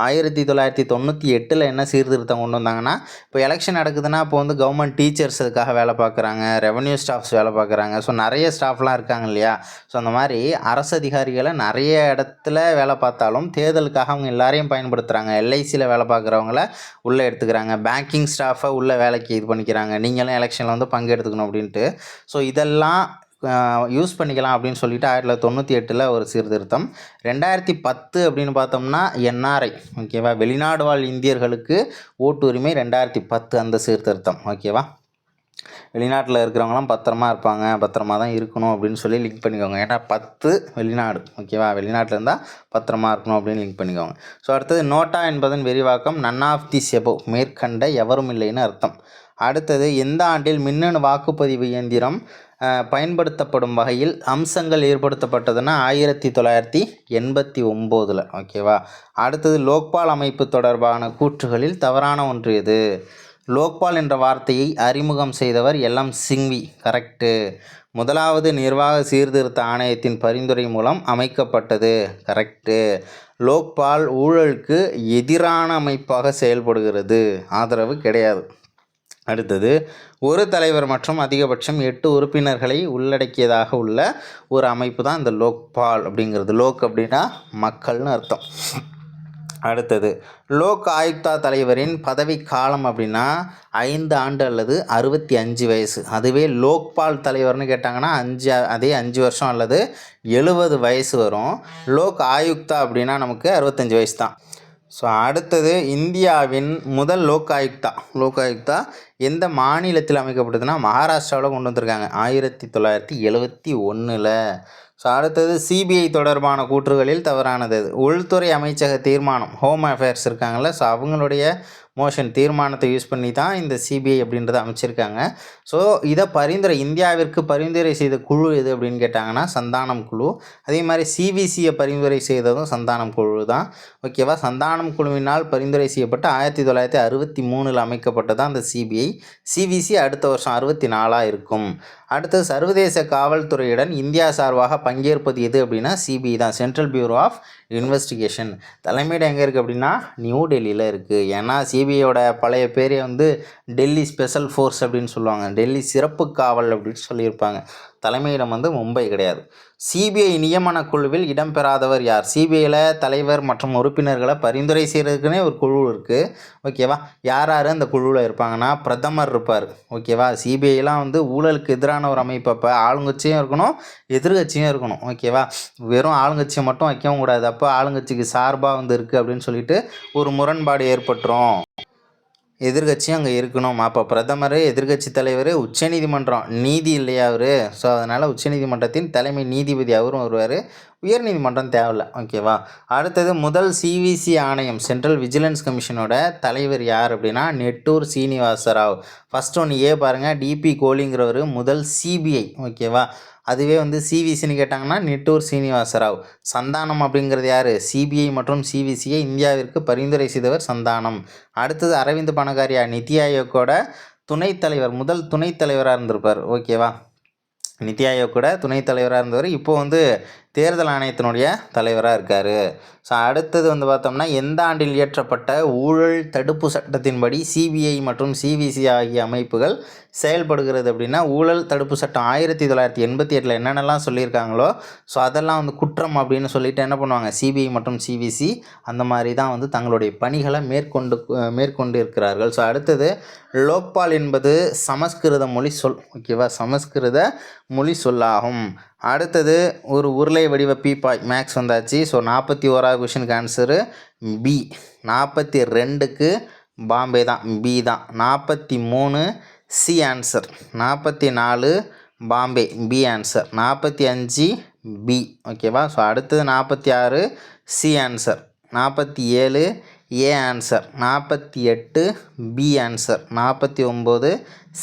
1998 என்ன சீர்திருத்தம் கொண்டு வந்தாங்கன்னா, இப்போ எலெக்ஷன் நடக்குதுன்னா இப்போ வந்து கவர்மெண்ட் டீச்சர்ஸ் அதுக்காக வேலை பார்க்குறாங்க, ரெவன்யூ ஸ்டாஃப்ஸ் வேலை பார்க்குறாங்க, ஸோ நிறைய ஸ்டாஃப்லாம் இருக்காங்க இல்லையா. ஸோ அந்த மாதிரி அரசு அதிகாரிகளை நிறைய இடத்துல வேலை பார்த்தாலும் தேர்தலுக்காக அவங்க எல்லாரையும் பயன்படுத்துகிறாங்க. எல்ஐசியில் வேலை பார்க்குறவங்கள உள்ளே எடுத்துக்கிறாங்க, பேங்கிங் ஸ்டாஃபை உள்ளே வேலைக்கு இது பண்ணிக்கிறாங்க, நீங்களும் எலெக்ஷனில் வந்து பங்கெடுத்துக்கணும் அப்படின்ட்டு. ஸோ இதெல்லாம் யூஸ் பண்ணிக்கலாம் அப்படின்னு சொல்லிட்டு 1998 ஒரு சீர்திருத்தம். 2010 அப்படின்னு பார்த்தோம்னா என்ஆர்ஐ, ஓகேவா, வெளிநாடு வாழ் இந்தியர்களுக்கு ஓட்டு உரிமை 2010 அந்த சீர்திருத்தம், ஓகேவா. வெளிநாட்டில் இருக்கிறவங்களாம் பத்திரமா இருப்பாங்க, பத்திரமா தான் இருக்கணும் அப்படின்னு சொல்லி லிங்க் பண்ணிக்கோங்க. ஏன்னா 10 வெளிநாடு, ஓகேவா? வெளிநாட்டில் இருந்தால் பத்திரமா இருக்கணும் அப்படின்னு லிங்க் பண்ணிக்கோங்க. ஸோ அடுத்தது நோட்டா என்பதன் விரிவாக்கம் நன் ஆஃப் தி எபோவ், மேற்கண்ட எவரும் இல்லைன்னு அர்த்தம். அடுத்தது எந்த ஆண்டில் மின்னணு வாக்குப்பதிவு இயந்திரம் பயன்படுத்தப்படும் வகையில் அம்சங்கள் ஏற்படுத்தப்பட்டதுன்னா 1989, ஓகேவா? அடுத்தது லோக்பால் அமைப்பு தொடர்பான கூற்றுகளில் தவறான ஒன்று எது? லோக்பால் என்ற வார்த்தையை அறிமுகம் செய்தவர் எல்எம் சிங்வி, கரெக்டு. முதலாவது நிர்வாக சீர்திருத்த ஆணையத்தின் பரிந்துரை மூலம் அமைக்கப்பட்டது, கரெக்டு. லோக்பால் ஊழலுக்கு எதிரான அமைப்பாக செயல்படுகிறது, ஆதரவு கிடையாது. அடுத்தது ஒரு தலைவர் மற்றும் அதிகபட்சம் 8 உறுப்பினர்களை உள்ளடக்கியதாக உள்ள ஒரு அமைப்பு தான் இந்த லோக்பால் அப்படிங்கிறது. லோக் அப்படின்னா மக்கள்னு அர்த்தம். அடுத்தது லோக் ஆயுக்தா தலைவரின் பதவி காலம் அப்படின்னா 5 ஆண்டு அல்லது 65 வயசு. அதுவே லோக்பால் தலைவர்னு கேட்டாங்கன்னா 5 வருஷம் அல்லது 70 வயசு வரும். லோக் ஆயுக்தா அப்படின்னா நமக்கு 65 வயசு தான். ஸோ அடுத்தது இந்தியாவின் முதல் லோக் ஆயுக்தா எந்த மாநிலத்தில் அமைக்கப்பட்டதுன்னா மகாராஷ்டிராவில் கொண்டு வந்திருக்காங்க 1971. ஸோ அடுத்தது சிபிஐ தொடர்பான கூற்றுகளில் தவறானது. உள்துறை அமைச்சக தீர்மானம், ஹோம் அஃபேர்ஸ் இருக்காங்கள்ல, ஸோ அவங்களுடைய மோஷன் தீர்மானத்தை யூஸ் பண்ணி தான் இந்த சிபிஐ அப்படின்றத அமைச்சிருக்காங்க. ஸோ இதை இந்தியாவிற்கு பரிந்துரை செய்த குழு எது அப்படின்னு கேட்டாங்கன்னா சந்தானம் குழு. அதே மாதிரி சிவிசியை பரிந்துரை செய்ததும் சந்தானம் குழு தான், ஓகேவா? சந்தானம் குழுவினால் பரிந்துரை செய்யப்பட்ட 1963 அமைக்கப்பட்டது தான் அந்த சிபிஐ. சிவிசி அடுத்த வருஷம் 64 இருக்கும். அடுத்து சர்வதேச காவல்துறையுடன் இந்தியா சார்பாக பங்கேற்பது எது அப்படின்னா சிபிஐ தான், சென்ட்ரல் பியூரோ ஆஃப் இன்வெஸ்டிகேஷன். தலைமையிடம் எங்கே இருக்குது அப்படின்னா நியூ டெல்லியில் இருக்குது. ஏன்னா சிபிஐயோட பழைய பேரே டெல்லி ஸ்பெஷல் ஃபோர்ஸ் அப்படின்னு சொல்லுவாங்க, டெல்லி சிறப்பு காவல் அப்படின்னு சொல்லியிருப்பாங்க. தலைமையிடம் மும்பை கிடையாது. சிபிஐ நியமன குழுவில் இடம்பெறாதவர் யார்? சிபிஐயில் தலைவர் மற்றும் உறுப்பினர்களை பரிந்துரை செய்கிறதுக்குன்னே ஒரு குழு இருக்குது, ஓகேவா? யார் அந்த குழுவில் இருப்பாங்கன்னா பிரதமர் இருப்பார், ஓகேவா? சிபிஐலாம் ஊழலுக்கு எதிரான ஒரு அமைப்பு. அப்போ ஆளுங்கட்சியும் இருக்கணும், எதிர்கட்சியும் இருக்கணும், ஓகேவா? வெறும் ஆளுங்கட்சியை மட்டும் வைக்கவும் கூடாது. அப்போ ஆளுங்கட்சிக்கு சார்பாக இருக்குது அப்படின்னு சொல்லிட்டு ஒரு முரண்பாடு ஏற்பட்டுரும். எதிர்கட்சியும் அங்கே இருக்கணும். அப்போ பிரதமர், எதிர்கட்சி தலைவர், உச்சநீதிமன்றம் நீதி இல்லையா அவர்? ஸோ அதனால் உச்சநீதிமன்றத்தின் தலைமை நீதிபதி அவரும் வருவார். உயர்நீதிமன்றம் தேவையில்லை, ஓகேவா? அடுத்தது முதல் சிவிசி ஆணையம், சென்ட்ரல் விஜிலன்ஸ் கமிஷனோட தலைவர் யார் அப்படின்னா நெட்டூர் சீனிவாச ராவ். ஃபஸ்ட் ஒன்று ஏ பாருங்கள், டிபி கோலிங்கிறவர் முதல் சிபிஐ, ஓகேவா? அதுவே சிவிசின்னு கேட்டாங்கன்னா நெட்டூர் சீனிவாச ராவ். சந்தானம் அப்படிங்கிறது யார்? சிபிஐ மற்றும் சிவிசியை இந்தியாவிற்கு பரிந்துரை செய்தவர் சந்தானம். அடுத்தது அரவிந்த் பனகாரியா, நித்தி ஆயோக்கோட துணைத் தலைவர், முதல் துணைத் தலைவராக இருந்திருப்பார், ஓகேவா? நித்தி ஆயோக்கோட துணைத் தலைவராக இருந்தவர் இப்போது தேர்தல் ஆணையத்தினுடைய தலைவராக இருக்கார். ஸோ அடுத்தது பார்த்தோம்னா எந்த ஆண்டில் இயற்றப்பட்ட ஊழல் தடுப்பு சட்டத்தின்படி சிபிஐ மற்றும் சிவிசி ஆகிய அமைப்புகள் செயல்படுகிறது அப்படின்னா ஊழல் தடுப்பு சட்டம் 1988 என்னென்னலாம் சொல்லியிருக்காங்களோ ஸோ அதெல்லாம் குற்றம் அப்படின்னு சொல்லிட்டு என்ன பண்ணுவாங்க, சிபிஐ மற்றும் சிவிசி அந்த மாதிரி தான் தங்களுடைய பணிகளை மேற்கொண்டு இருக்கிறார்கள். ஸோ அடுத்தது லோக்பால் என்பது சமஸ்கிருத மொழி சொல், ஓகேவா? சமஸ்கிருத மொழி சொல்லாகும். அடுத்தது ஒரு உருளை வடிவ பீப்பாய், மேக்ஸ் வந்தாச்சு. ஸோ 41வது கொஷனுக்கு ஆன்சரு பி. 42க்கு பாம்பே தான், பி தான். 43 C answer. 44 Bombay, B answer. 45 B, ஓகேவா? ஸோ அடுத்தது 46 C answer. 47 A answer. 48 B answer. 49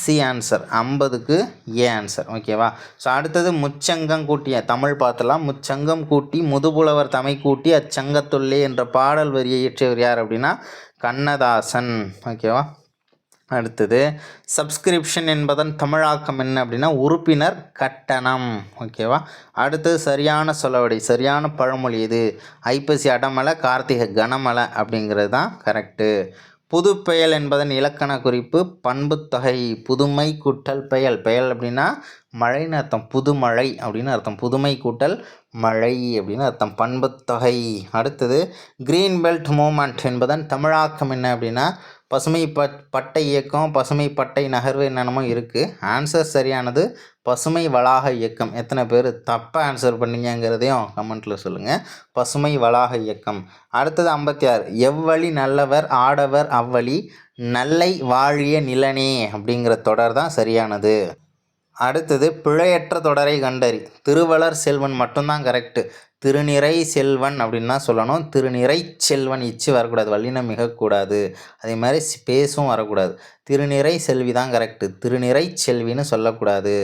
C answer. 50க்கு ஏ ஆன்சர், ஓகேவா? ஸோ அடுத்தது முச்சங்கம் கூட்டிய தமிழ் பார்த்தலாம். முச்சங்கம் கூட்டி முதுபுலவர் தமை கூட்டி அச்சங்கத்துள்ளே என்ற பாடல் வரியை இயற்றியவர் யார் அப்படின்னா கண்ணதாசன், ஓகேவா? அடுத்தது சப்ஸ்கிரிப்ஷன் என்பதன் தமிழாக்கம் என்ன அப்படின்னா உறுப்பினர் கட்டணம், ஓகேவா? அடுத்தது சரியான சொலவடை, சரியான பழமொழி எது? ஐப்பசி அடமலை, கார்த்திகை கனமலை அப்படிங்கிறது தான் கரெக்டு. புதுப்பெயல் என்பதன் இலக்கண குறிப்பு பண்புத்தொகை. புதுமை கூட்டல் பெயல், பெயல் அப்படின்னா மழைன்னு அர்த்தம், புதுமழை அப்படின்னு அர்த்தம். புதுமை கூட்டல் மழை அப்படின்னு அர்த்தம், பண்புத்தொகை. அடுத்தது கிரீன் பெல்ட் மூமெண்ட் என்பதன் தமிழாக்கம் என்ன அப்படின்னா பசுமை பட்டை இயக்கம், பசுமை பட்டை நகர்வு என்னென்னமோ இருக்குது. ஆன்சர் சரியானது பசுமை வளாக இயக்கம். எத்தனை பேர் தப்பாக ஆன்சர் பண்ணீங்கிறதையும் கமெண்ட்டில் சொல்லுங்கள். பசுமை வளாக இயக்கம். அடுத்தது 56. எவ்வழி நல்லவர் ஆடவர் அவ்வழி நல்லை வாழிய நிலனே அப்படிங்கிற தொடர் தான் சரியானது. அடுத்தது பிழையற்ற தொடரை கண்டறி. திருவளர் செல்வன் மட்டும்தான் கரெக்டு. திருநிறை செல்வன் அப்படின்னு தான் சொல்லணும். திருநிறை செல்வன் இச்சு வரக்கூடாது, வல்லினம் மிகக்கூடாது. அதே மாதிரி ஸ்பேஸும் வரக்கூடாது. திருநிறை செல்வி தான் கரெக்டு. திருநிறை செல்வின்னு சொல்லக்கூடாது.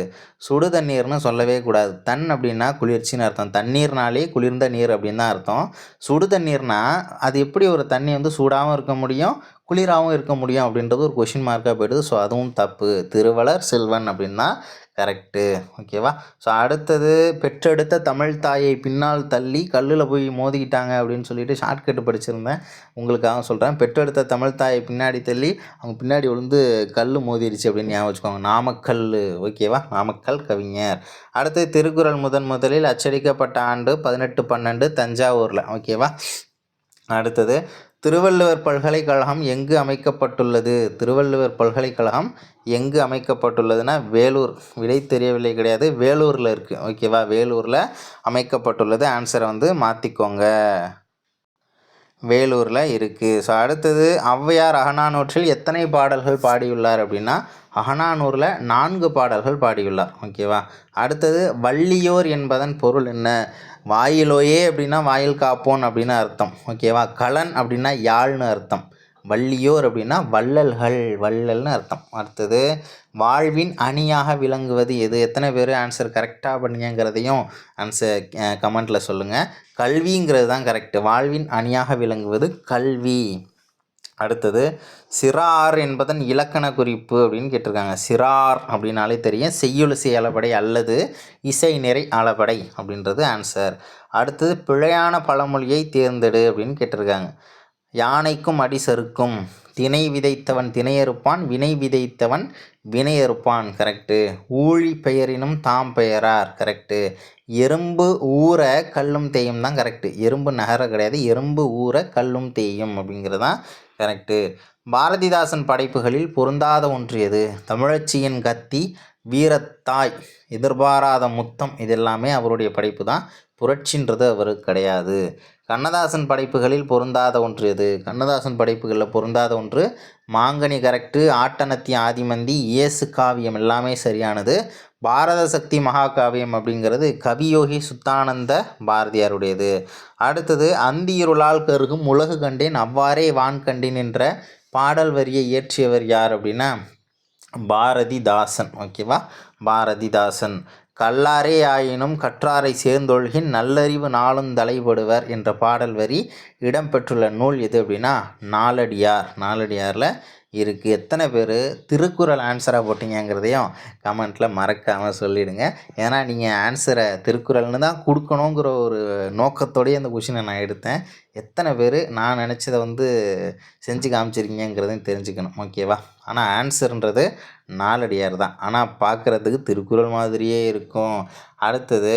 சுடு தண்ணீர்னு சொல்லவே கூடாது. தன் அப்படின்னா குளிர்ச்சின்னு அர்த்தம். தண்ணீர்னாலே குளிர்ந்த நீர் அப்படின்னு தான் அர்த்தம். சுடு தண்ணீர்னா அது எப்படி ஒரு தண்ணி வந்து சூடாகவும் இருக்க முடியும் குளிராகவும் இருக்க முடியும் அப்படின்றது ஒரு கொஷின் மார்க்காக போயிடுது. ஸோ அதுவும் தப்பு. திருவளர் செல்வன் அப்படின்னா கரெக்டு. ஓகேவா? ஸோ அடுத்தது பெற்றெடுத்த தமிழ் தாயை பின்னால் தள்ளி கல்லில் போய் மோதிக்கிட்டாங்க அப்படின்னு சொல்லிட்டு ஷார்ட்கட்டு படிச்சிருந்தேன். உங்களுக்காக சொல்கிறேன். பெற்றெடுத்த தமிழ் தாயை பின்னாடி தள்ளி அவங்க பின்னாடி விழுந்து கல் மோதிடுச்சு அப்படின்னு ஞாபகம் வச்சுக்கோங்க. நாமக்கல். ஓகேவா? நாமக்கல் கவிஞர். அடுத்தது திருக்குறள் முதலில் அச்சடிக்கப்பட்ட ஆண்டு 1812 தஞ்சாவூரில். ஓகேவா? அடுத்தது திருவள்ளுவர் பல்கலைக்கழகம் எங்கு அமைக்கப்பட்டுள்ளது? திருவள்ளுவர் பல்கலைக்கழகம் எங்கு அமைக்கப்பட்டுள்ளதுன்னா வேலூர். விடை தெரியவில்லை கிடையாது, வேலூரில் இருக்குது. ஓகேவா? வேலூரில் அமைக்கப்பட்டுள்ளது. ஆன்சரை வந்து மாற்றிக்கோங்க. வேலூரில் இருக்குது. ஸோ அடுத்தது ஔவையார் அகநானூற்றில் எத்தனை பாடல்கள் பாடியுள்ளார் அப்படின்னா அகநானூரில் 4 பாடல்கள் பாடியுள்ளார். ஓகேவா? அடுத்தது வள்ளியோர் என்பதன் பொருள் என்ன? வாயிலோயே அப்படின்னா வாயில் காப்போன் அப்படின்னு அர்த்தம். ஓகேவா? களன் அப்படின்னா யாழ்னு அர்த்தம். வள்ளியோர் அப்படின்னா வள்ளல்னு அர்த்தம். அடுத்தது வாழ்வின் அணியாக விளங்குவது எது? எத்தனை பேர் ஆன்சர் கரெக்டாக பண்ணீங்கிறதையும் ஆன்சர் கமெண்ட்டில் சொல்லுங்கள். கல்விங்கிறது தான் கரெக்டு. வாழ்வின் அணியாக விளங்குவது கல்வி. அடுத்தது சிறார் என்பதன் இலக்கண குறிப்பு அப்படின்னு கேட்டிருக்காங்க. சிறார் அப்படின்னாலே தெரியும், செய்யுளிசை அளபடை அல்லது இசை நிறை அளபடை அப்படின்றது ஆன்சர். அடுத்தது பிழையான பழமொழியை தேர்ந்தெடு அப்படின்னு கேட்டிருக்காங்க. யானைக்கும் அடி சறுக்கும், திணை விதைத்தவன் திணையறுப்பான், வினை விதைத்தவன் வினையறுப்பான். கரெக்டு. ஊழி பெயரினும் தாம் பெயரார். கரெக்டு. எறும்பு ஊற கல்லும் தேயும் தான் கரெக்டு. எறும்பு நகர கிடையாது, எறும்பு ஊற கல்லும் தேயும் அப்படிங்கிறது தான் கரெக்டு. பாரதிதாசன் படைப்புகளில் பொருந்தாத ஒன்று எது? தமிழச்சியின் கத்தி, வீரத்தாய், எதிர்பாராத முத்தம், இது எல்லாமே அவருடைய படைப்பு தான். புரட்சின்றது அவருக்கு கிடையாது. கண்ணதாசன் படைப்புகளில் பொருந்தாத ஒன்று எது? கண்ணதாசன் படைப்புகளில் பொருந்தாத ஒன்று மாங்கனி கரெக்டு. ஆட்டனத்தி ஆதிமந்தி, இயேசு காவியம் எல்லாமே சரியானது. பாரத சக்தி மகாகாவியம் அப்படிங்கிறது கவியோகி சுத்தானந்த பாரதியாருடையது. அடுத்தது அந்தியிருளால் கருகும் உலகு கண்டேன் அவ்வாறே வான் கண்டேன் என்ற பாடல் வரியை இயற்றியவர் யார் அப்படின்னா பாரதிதாசன். ஓகேவா? பாரதிதாசன். கல்லாரே ஆயினும் கற்றாரை சேர்ந்தொழுகின் நல்லறிவு நாளும் தலைப்படுவர் என்ற பாடல் வரி இடம்பெற்றுள்ள நூல் எது அப்படின்னா நாலடியார். நாலடியாரில் இருக்குது. எத்தனை பேர் திருக்குறள் ஆன்சராக போட்டிங்கிறதையும் கமெண்ட்டில் மறக்காமல் சொல்லிவிடுங்க. ஏன்னா நீங்கள் ஆன்சரை திருக்குறள்னு தான் கொடுக்கணுங்கிற ஒரு நோக்கத்தோடையே அந்த கொஷினை நான் எடுத்தேன். எத்தனை பேர் நான் நினச்சதை வந்து செஞ்சு காமிச்சிருக்கீங்கிறதையும் தெரிஞ்சுக்கணும். ஓகேவா? ஆனால் ஆன்சர்ன்றது நாலடியார் தான். ஆனால் பார்க்குறதுக்கு திருக்குறள் மாதிரியே இருக்கும். அடுத்தது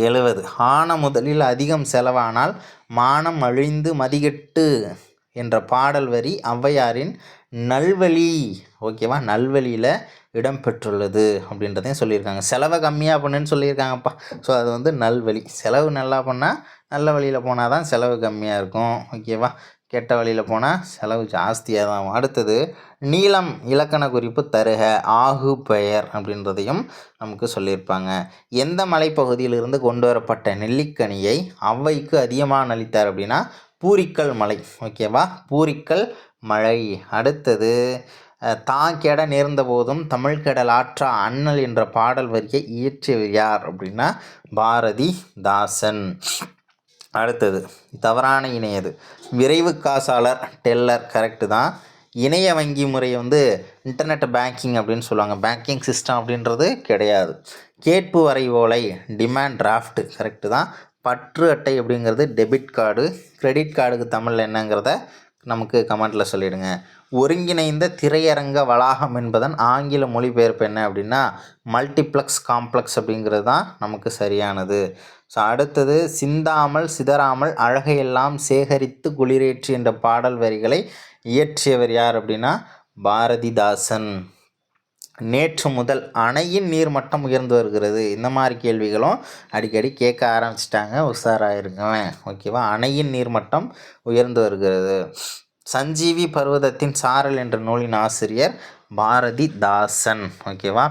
70. ஆன முதலில் அதிகம் செலவானால் மானம் அழிந்து மதிகெட்டு என்ற பாடல் வரி ஔவையாரின் நல்வழி. ஓகேவா? நல்வழியில் இடம்பெற்றுள்ளது அப்படின்றதையும் சொல்லியிருக்காங்க. செலவை கம்மியாக பண்ணுன்னு சொல்லியிருக்காங்கப்பா. ஸோ அது வந்து நல்வழி. செலவு நல்லா பண்ணால் நல்ல வழியில் போனால் தான் செலவு கம்மியாக இருக்கும். ஓகேவா? கெட்ட வழியில் போனால் செலவு ஜாஸ்தியாக தான் ஆகும். அடுத்தது நீளம் இலக்கண குறிப்பு தருக. ஆகு பெயர் அப்படின்றதையும் நமக்கு சொல்லியிருப்பாங்க. எந்த மலைப்பகுதியிலிருந்து கொண்டு வரப்பட்ட நெல்லிக்கனியை ஔவைக்கு அதிகமாக அளித்தார் அப்படின்னா பூரிக்கல் மலை. ஓகேவா? பூரிக்கல் மழை. அடுத்தது தாங்கெட நேர்ந்த போதும் தமிழ் கெடல் ஆற்றா அண்ணல் என்ற பாடல் வரியை இயற்றியவர் யார் அப்படின்னா பாரதிதாசன். அடுத்தது தவறான இணையது. விரைவு காசாளர் டெல்லர். கரெக்டு தான். இணைய வங்கி முறையை வந்து இன்டர்நெட் பேங்கிங் அப்படின்னு சொல்லுவாங்க. பேங்கிங் சிஸ்டம் அப்படின்றது கிடையாது. கேட்பு வரைவோலை டிமாண்ட் டிராஃப்ட். கரெக்டு தான். பற்று அட்டை அப்படிங்கிறது டெபிட் கார்டு. கிரெடிட் கார்டுக்கு தமிழில் என்னங்கிறத நமக்கு கமெண்ட்டில் சொல்லிவிடுங்க. ஒருங்கிணைந்த திரையரங்க வளாகம் என்பதன் ஆங்கில மொழிபெயர்ப்பு என்ன அப்படின்னா மல்டிப்ளெக்ஸ் காம்ப்ளெக்ஸ் அப்படிங்கிறது தான் நமக்கு சரியானது. ஸோ அடுத்தது சிந்தாமல் சிதறாமல் அழகையெல்லாம் சேகரித்து குளிரேற்றி என்ற பாடல் வரிகளை இயற்றியவர் யார் அப்படின்னா பாரதிதாசன். நேற்று முதல் அணையின் நீர்மட்டம் உயர்ந்து வருகிறது. இந்த மாதிரி கேள்விகளும் அடிக்கடி கேட்க ஆரம்பிச்சிட்டாங்க, உஷாராயிருங்க. ஓகேவா, அணையின் நீர்மட்டம் உயர்ந்து வருகிறது. சஞ்சீவி பர்வதத்தின் சாரல் என்ற நூலின் ஆசிரியர் பாரதிதாசன். ஓகேவா,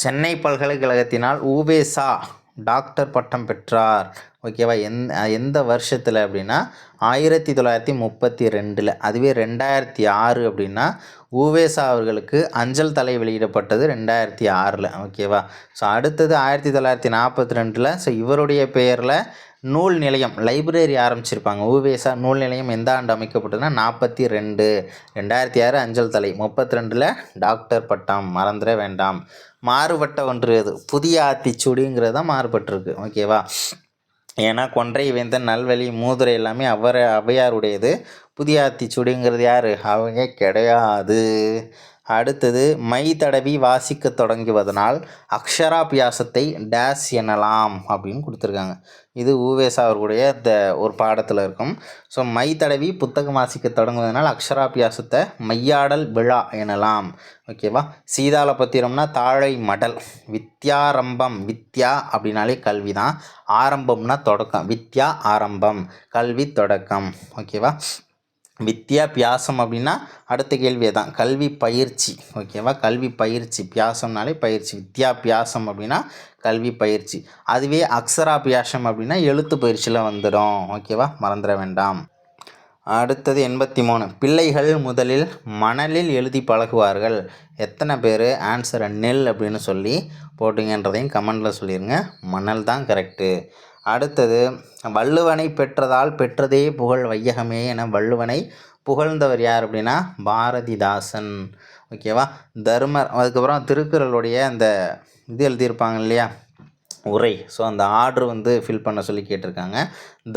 சென்னை பல்கலைக்கழகத்தினால் உவேசா டாக்டர் பட்டம் பெற்றார். ஓகேவா, எந்த வருஷத்தில் அப்படின்னா 1932. அதுவே 2006 அப்படின்னா உவேசா அவர்களுக்கு அஞ்சல் தலை வெளியிடப்பட்டது 2006. ஓகேவா, ஸோ அடுத்தது 1942. ஸோ இவருடைய பெயரில் நூல் நிலையம் லைப்ரரி ஆரம்பிச்சிருப்பாங்க. உவேசா நூல் நிலையம் எந்த ஆண்டு அமைக்கப்பட்டதுன்னா 42. 2006 அஞ்சல் தலை, 32 டாக்டர் பட்டம், மறந்துட வேண்டாம். மாறுபட்ட ஒன்று அது புதிய ஆத்திச்சூடிங்கிறது தான் மாறுபட்டிருக்கு. ஓகேவா, ஏன்னா கொன்றை வேந்தன் நல்வழி மூதுரை எல்லாமே ஔவையாருடையது. புதிய ஆத்திச்சூடிங்கிறது யார்? அவங்க கிடையாது. அடுத்தது மை தடவி வாசிக்க தொடங்குவதனால் அக்ஷராபியாசத்தை டேஸ் எனலாம் அப்படின்னு கொடுத்துருக்காங்க. இது உவேசா அவர்களுடைய இந்த ஒரு பாடத்தில் இருக்கும். ஸோ மை தடவி புத்தகம் வாசிக்க தொடங்குவதனால் அக்ஷராபியாசத்தை மையாடல் விழா எனலாம். ஓகேவா, சீதால பத்திரம்னா தாழை மடல். வித்யாரம்பம், வித்யா அப்படின்னாலே கல்வி தான், ஆரம்பம்னா தொடக்கம், வித்யா ஆரம்பம், கல்வி தொடக்கம். ஓகேவா, வித்யா பியாசம் அப்படின்னா அடுத்த கேள்வியே தான் கல்வி பயிற்சி. ஓகேவா, கல்வி பயிற்சி, பியாசம்னாலே பயிற்சி, வித்யா பியாசம் அப்படின்னா கல்வி பயிற்சி. அதுவே அக்ஷராபியாசம் அப்படின்னா எழுத்து பயிற்சியில் வந்துடும். ஓகேவா, மறந்துட வேண்டாம். அடுத்தது 83. பிள்ளைகள் முதலில் மணலில் எழுதி பழகுவார்கள். எத்தனை பேர் ஆன்சரை நெல் அப்படின்னு சொல்லி போட்டிங்கன்றதையும் கமெண்டில் சொல்லிடுங்க. மணல் தான் கரெக்டு. அடுத்தது வள்ளுவனை பெற்றதால் பெற்றதே புகழ் வையகமே என வள்ளுவனை புகழ்ந்தவர் யார் அப்படின்னா பாரதிதாசன். ஓகேவா, தர்மர், அதுக்கப்புறம் திருக்குறளுடைய அந்த இது எழுதியிருப்பாங்க இல்லையா உரை. ஸோ அந்த ஆர்டர் ஃபில் பண்ண சொல்லி கேட்டிருக்காங்க.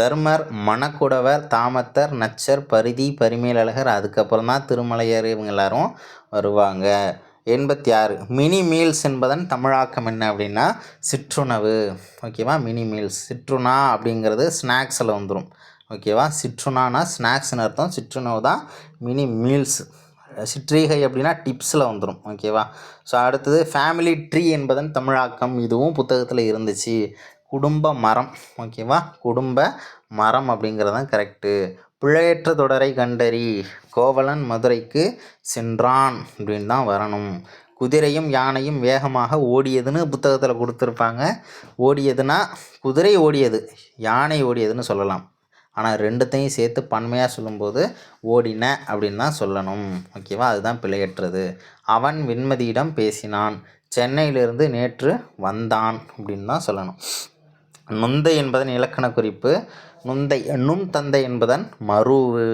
தர்மர், மணக்குடவர், தாமத்தர், நச்சர், பரிதி, பரிமேலழகர், அதுக்கப்புறம் தான் திருமலையர், இவங்க எல்லாரும் வருவாங்க. 86. மினி மீல்ஸ் என்பதன் தமிழாக்கம் என்ன அப்படின்னா சிற்றுணவு. ஓகேவா, மினி மீல்ஸ், சிற்றுணா அப்படிங்கிறது ஸ்நாக்ஸில் வந்துடும். ஓகேவா, சிற்றுணானா ஸ்நாக்ஸ்னு அர்த்தம், சிற்றுணவு தான் மினி மீல்ஸ். சிற்றீகை அப்படின்னா டிப்ஸில் வந்துடும். ஓகேவா, ஸோ அடுத்தது ஃபேமிலி ட்ரீ என்பதன் தமிழாக்கம், இதுவும் புத்தகத்தில் இருந்துச்சு, குடும்ப மரம். ஓகேவா, குடும்ப மரம் அப்படிங்கிறது தான் கரெக்டு. பிழையற்ற தொடரை கண்டறி, கோவலன் மதுரைக்கு சென்றான் அப்படின்னு தான் வரணும். குதிரையும் யானையும் வேகமாக ஓடியதுன்னு புத்தகத்தில் கொடுத்துருப்பாங்க. ஓடியதுன்னா குதிரை ஓடியது, யானை ஓடியதுன்னு சொல்லலாம். ஆனால் ரெண்டுத்தையும் சேர்த்து பன்மையாக சொல்லும்போது ஓடின அப்படின்னு தான் சொல்லணும். ஓகேவா, அதுதான் பிழையற்றது. அவன் வெண்மதியிடம் பேசினான், சென்னையிலிருந்து நேற்று வந்தான் அப்படின்னு தான் சொல்லணும். நுந்தை என்பதன் இலக்கண குறிப்பு நுந்தை, நும் தந்தை என்பதன் மருவு.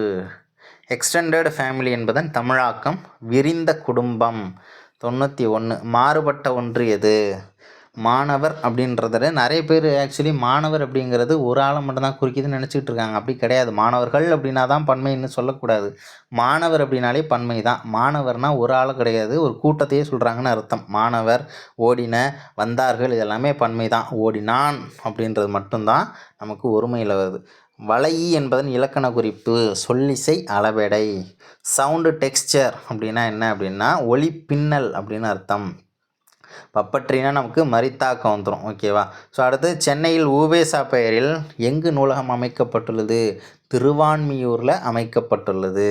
எக்ஸ்டெண்டட் ஃபேமிலி என்பதன் தமிழாக்கம் விரிந்த குடும்பம். 91. மாறுபட்ட ஒன்று எது? மாணவர் அப்படின்றத நிறைய பேர் ஆக்சுவலி மாணவர் அப்படிங்கிறது ஒரு ஆளை மட்டும்தான் குறிக்கிதுன்னு நினச்சிக்கிட்டு இருக்காங்க. அப்படி கிடையாது. மாணவர்கள் அப்படின்னா தான் பன்மைன்னு சொல்லக்கூடாது. மாணவர் அப்படின்னாலே பன்மை தான். மாணவர்னால் ஒரு ஆள் கிடையாது, ஒரு கூட்டத்தையே சொல்கிறாங்கன்னு அர்த்தம். மாணவர், ஓடின, வந்தார்கள், இதெல்லாமே பன்மை தான். ஓடினான் அப்படின்றது மட்டும்தான் நமக்கு ஒருமையில் வருது. வளையி என்பதன் இலக்கண குறிப்பு சொல்லிசை அளபெடை. சவுண்டு டெக்ஸ்சர் அப்படின்னா என்ன அப்படின்னா ஒளி பின்னல் அப்படின்னு அர்த்தம். பப்பற்றினா நமக்கு மரித்தாக்கம் வந்துடும். ஓகேவா, ஸோ அடுத்து சென்னையில் உவேசா பெயரில் எங்கு நூலகம் அமைக்கப்பட்டுள்ளது? திருவான்மியூரில் அமைக்கப்பட்டுள்ளது.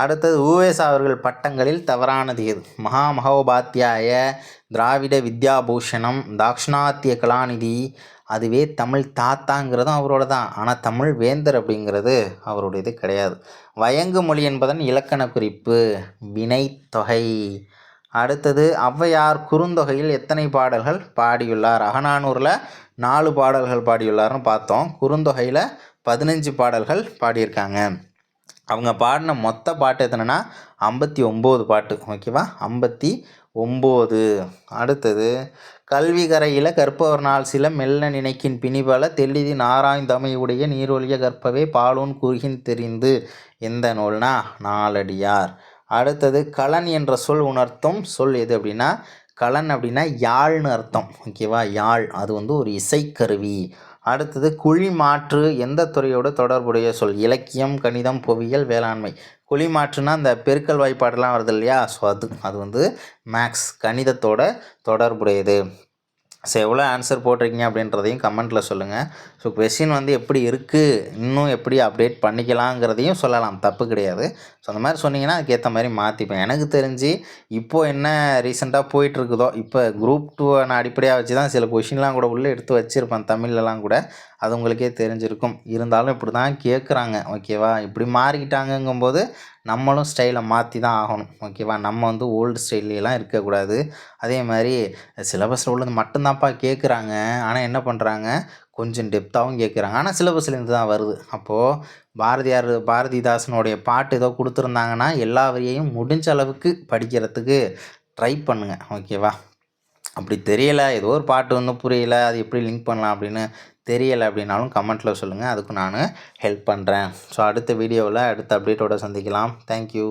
அடுத்தது உவேசா அவர்கள் பட்டங்களில் தவறானது எது? மகாமகோபாத்தியாய, திராவிட வித்யாபூஷணம், தாக்ஷணாத்திய கலாநிதி. அதுவே தமிழ் தாத்தாங்கிறதும் அவரோட தான், ஆனால் தமிழ் வேந்தர் அப்படிங்கிறது அவருடையது கிடையாது. வயங்கு மொழி என்பதன் இலக்கண குறிப்பு வினைத்தொகை. அடுத்தது ஔவையார் குறுந்தொகையில் எத்தனை பாடல்கள் பாடியுள்ளார்? அகநானூரில் 4 பாடல்கள் பாடியுள்ளார்னு பார்த்தோம். குறுந்தொகையில் 15 பாடல்கள் பாடியிருக்காங்க. அவங்க பாடின மொத்த பாட்டு எத்தனைனா 59 பாட்டு. ஓகேவா, 9. அடுத்தது கல்வி கரையில கற்பவர் நாள் சில மெல்ல நினைக்கின் பிணிபல தெளிதி நாராய்ந்தமையுடைய நீரொழிய கற்பவே பாலோன் குறுகின் தெரிந்து எந்த நூல்னா நாலடியார். அடுத்தது கலன் என்ற சொல் உணர்த்தும் சொல் எது அப்படின்னா கலன் அப்படின்னா யாழ்னு அர்த்தம். ஓகேவா, யாழ் அது வந்து ஒரு இசைக்கருவி. அடுத்தது குழி மாற்று எந்த துறையோடு தொடர்புடைய சொல்? இலக்கியம், கணிதம், புவியியல், வேளாண்மை. குழி மாற்றுனா அந்த பெருக்கல் வாய்ப்பாடெல்லாம் வருது இல்லையா, ஸோ அது வந்து மேக்ஸ் கணிதத்தோட தொடர்புடையது. ஸோ எவ்வளோ ஆன்சர் போட்டிருக்கீங்க அப்படின்றதையும் கமெண்ட்டில் சொல்லுங்கள். ஸோ கொஸ்டின் வந்து எப்படி இருக்குது, இன்னும் எப்படி அப்டேட் பண்ணிக்கலாங்கிறதையும் சொல்லலாம், தப்பு கிடையாது. ஸோ அந்த மாதிரி சொன்னீங்கன்னா அதுக்கேற்ற மாதிரி மாற்றிப்பேன். எனக்கு தெரிஞ்சு இப்போது என்ன ரீசெண்டாக போயிட்டுருக்குதோ, இப்போ குரூப் 2 நான் அடிப்படையாக வச்சு தான் சில கொஷின்லாம் கூட உள்ளே எடுத்து வச்சுருப்பேன் தமிழ்லலாம் கூட, அது உங்களுக்கே தெரிஞ்சிருக்கும். இருந்தாலும் இப்படி தான் கேட்குறாங்க. ஓகேவா, இப்படி மாறிக்கிட்டாங்கங்கும்போது நம்மளும் ஸ்டைலை மாற்றி தான் ஆகணும். ஓகேவா, நம்ம வந்து ஓல்டு ஸ்டைல்லாம் இருக்கக்கூடாது. அதே மாதிரி சிலபஸில் உள்ளது மட்டும்தான்ப்பா கேட்குறாங்க, ஆனால் என்ன பண்ணுறாங்க, கொஞ்சம் டெப்த்தாகவும் கேட்குறாங்க, ஆனால் சிலபஸ்லேருந்து தான் வருது. அப்போது பாரதிதாசனுடைய பாட்டு ஏதோ கொடுத்துருந்தாங்கன்னா எல்லா வரியையும் முடிஞ்ச அளவுக்கு படிக்கிறதுக்கு ட்ரை பண்ணுங்கள். ஓகேவா, அப்படி தெரியலை, ஏதோ ஒரு பாட்டு வந்து புரியல, அது எப்படி லிங்க் பண்ணலாம் அப்படின்னு தெரியலை அப்படின்னாலும் கமெண்ட்டில் சொல்லுங்கள், அதுக்கு நான் ஹெல்ப் பண்ணுறேன். ஸோ அடுத்த வீடியோவில் அடுத்த அப்டேட்டோடு சந்திக்கலாம். தேங்க்யூ.